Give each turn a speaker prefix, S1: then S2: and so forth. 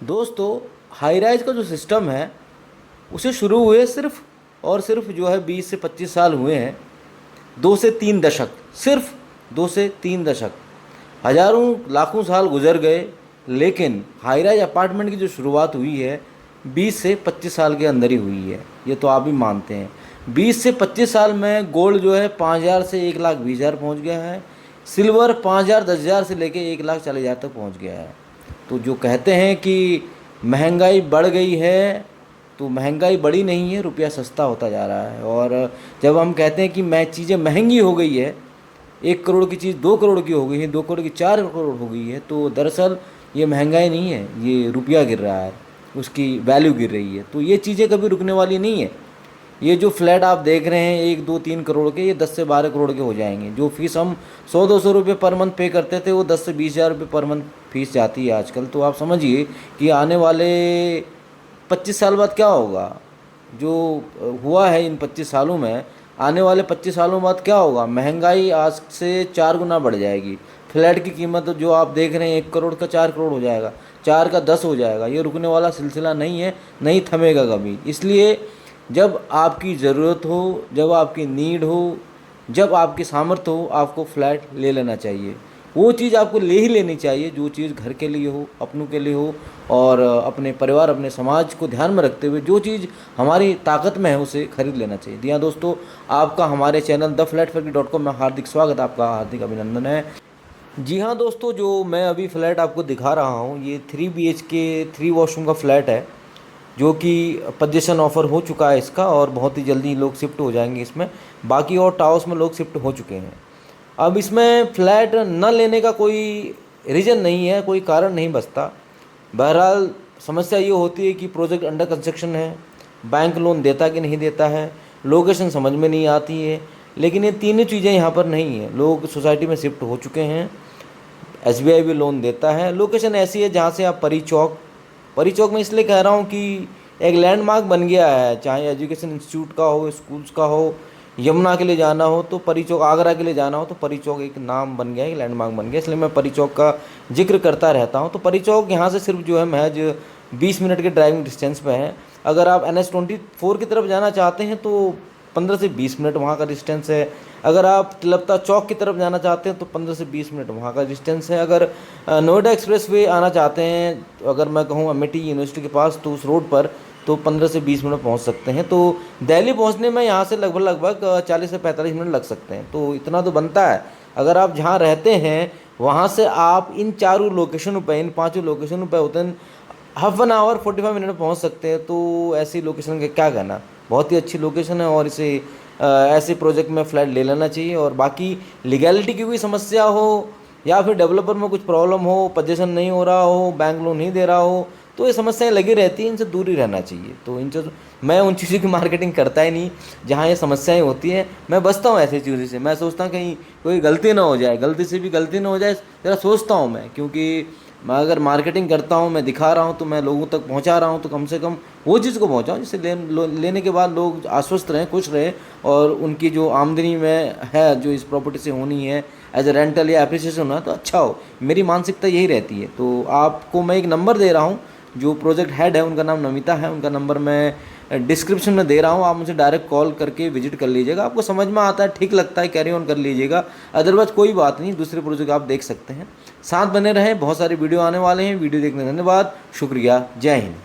S1: दोस्तों, high rise का जो सिस्टम है उसे शुरू हुए सिर्फ और सिर्फ जो है 20 से 25 साल हुए हैं। 2 से 3 दशक, सिर्फ 2 से 3 दशक, हजारों लाखों साल गुजर गए, लेकिन हाई राइज अपार्टमेंट की जो शुरुआत हुई है 20 से 25 साल के अंदर ही हुई है। ये तो आप भी मानते हैं। 20 से 25 साल में गोल्ड जो है 5,000 से 1,20,000 पहुँच गया है। सिल्वर 5,000 10,000 से लेके 1,40,000 तक पहुँच गया है। तो जो कहते हैं कि महंगाई बढ़ गई है, तो महंगाई बढ़ी नहीं है, रुपया सस्ता होता जा रहा है। और जब हम कहते हैं कि चीज़ें महंगी हो गई है, 1 करोड़ की चीज़ 2 करोड़ की हो गई है, 2 करोड़ की 4 करोड़ हो गई है, तो दरअसल ये महंगाई नहीं है, ये रुपया गिर रहा है, उसकी वैल्यू गिर रही है। तो ये चीज़ें कभी रुकने वाली नहीं है। ये जो फ्लैट आप देख रहे हैं 1 2 3 करोड़ के, ये 10 से 12 करोड़ के हो जाएंगे। जो फीस हम 100-200 रुपये पर मंथ पे करते थे, वो 10 से 20,000 रुपये पर मंथ फीस जाती है आजकल। तो आप समझिए कि आने वाले 25 साल बाद क्या होगा। जो हुआ है इन 25 सालों में, आने वाले 25 सालों बाद क्या होगा। महंगाई आज से 4 गुना बढ़ जाएगी। फ्लैट की कीमत जो आप देख रहे हैं 1 करोड़ का 4 करोड़ हो जाएगा, 4 का 10 हो जाएगा। ये रुकने वाला सिलसिला नहीं है, नहीं थमेगा कभी। इसलिए जब आपकी ज़रूरत हो, जब आपकी नीड हो, जब आपकी सामर्थ्य हो, आपको फ्लैट ले लेना चाहिए। वो चीज़ आपको ले ही लेनी चाहिए जो चीज़ घर के लिए हो, अपनों के लिए हो, और अपने परिवार, अपने समाज को ध्यान में रखते हुए जो चीज़ हमारी ताकत में है उसे खरीद लेना चाहिए। जी हाँ दोस्तों, आपका हमारे चैनल theflatfactory.com में हार्दिक स्वागत, आपका हार्दिक अभिनंदन है। जी हाँ दोस्तों, जो मैं अभी फ़्लैट आपको दिखा रहा हूँ ये 3 BHK 3 वॉशरूम का फ़्लैट है, जो कि पोजीशन ऑफ़र हो चुका है इसका, और बहुत ही जल्दी लोग शिफ्ट हो जाएंगे इसमें। बाकी और टावर्स में लोग शिफ्ट हो चुके हैं। अब इसमें फ़्लैट न लेने का कोई रीज़न नहीं है, कोई कारण नहीं बचता। बहरहाल समस्या ये होती है कि प्रोजेक्ट अंडर कंस्ट्रक्शन है, बैंक लोन देता कि नहीं देता है, लोकेशन समझ में नहीं आती है। लेकिन ये तीनों चीज़ें यहाँ पर नहीं है। लोग सोसाइटी में शिफ्ट हो चुके हैं, SBI भी लोन देता है। लोकेशन ऐसी है जहाँ से आप परी चौक में इसलिए कह रहा हूँ कि एक लैंडमार्क बन गया है, चाहे एजुकेशन इंस्टीट्यूट का हो, स्कूल्स का हो, यमुना के लिए जाना हो तो परी चौक, आगरा के लिए जाना हो तो परी चौक एक नाम बन गया है, एक लैंडमार्क बन गया। इसलिए मैं परी चौक का जिक्र करता रहता हूँ। तो परी चौक यहाँ से सिर्फ जो है महज 20 मिनट के ड्राइविंग डिस्टेंस पे है। अगर आप NH-24 की तरफ जाना चाहते हैं तो 15 से 20 मिनट वहाँ का डिस्टेंस है। अगर आप तिलपता चौक की तरफ जाना चाहते हैं तो 15 से 20 मिनट वहाँ का डिस्टेंस है। अगर नोएडा एक्सप्रेस वे आना चाहते हैं, अगर मैं कहूँ अमेठी यूनिवर्सिटी के पास, तो उस रोड पर तो 15 से 20 मिनट पहुँच सकते हैं। तो दिल्ली पहुँचने में यहाँ से लगभग 40 से 45 मिनट लग सकते हैं। तो इतना तो बनता है। अगर आप जहाँ रहते हैं वहाँ से आप इन चारों लोकेशनों पर, इन 5 लोकेशनों पर within half an hour 45 minute में पहुँच सकते हैं। तो ऐसी लोकेशन का क्या कहना, बहुत ही अच्छी लोकेशन है, और इसे ऐसे प्रोजेक्ट में फ्लैट ले लेना चाहिए। और बाकी लीगैलिटी की कोई समस्या हो, या फिर डेवलपर में कुछ प्रॉब्लम हो, पोजीशन नहीं हो रहा हो, बैंक लोन नहीं दे रहा हो, तो ये समस्याएं लगी रहती हैं, इनसे दूर ही रहना चाहिए। तो मैं उन चीज़ों की मार्केटिंग करता ही नहीं जहाँ ये समस्याएं होती हैं। मैं बचता हूँ ऐसी चीज़ों से। मैं सोचता हूँ कहीं कोई गलती ना हो जाए, गलती से भी गलती ना हो जाए, ज़रा सोचता हूँ मैं। क्योंकि मैं अगर मार्केटिंग करता हूँ, मैं दिखा रहा हूँ, तो मैं लोगों तक पहुँचा रहा हूँ, तो कम से कम वो चीज़ को पहुँचाऊँ जिससे लेने के बाद लोग आश्वस्त रहें, खुश रहें, और उनकी जो आमदनी में है, जो इस प्रॉपर्टी से होनी है एज ए रेंटल या एप्रिसिएशन होना, तो अच्छा हो। मेरी मानसिकता यही रहती है। तो आपको मैं एक नंबर दे रहा हूँ, जो प्रोजेक्ट हेड है उनका नाम नमिता है, उनका नंबर मैं डिस्क्रिप्शन में दे रहा हूँ। आप मुझे डायरेक्ट कॉल करके विजिट कर लीजिएगा। आपको समझ में आता है, ठीक लगता है, कैरी ऑन कर लीजिएगा। अदरवाइज कोई बात नहीं, दूसरे प्रोजेक्ट आप देख सकते हैं। साथ बने रहें, बहुत सारे वीडियो आने वाले हैं। वीडियो देखने धन्यवाद, शुक्रिया, जय हिंद।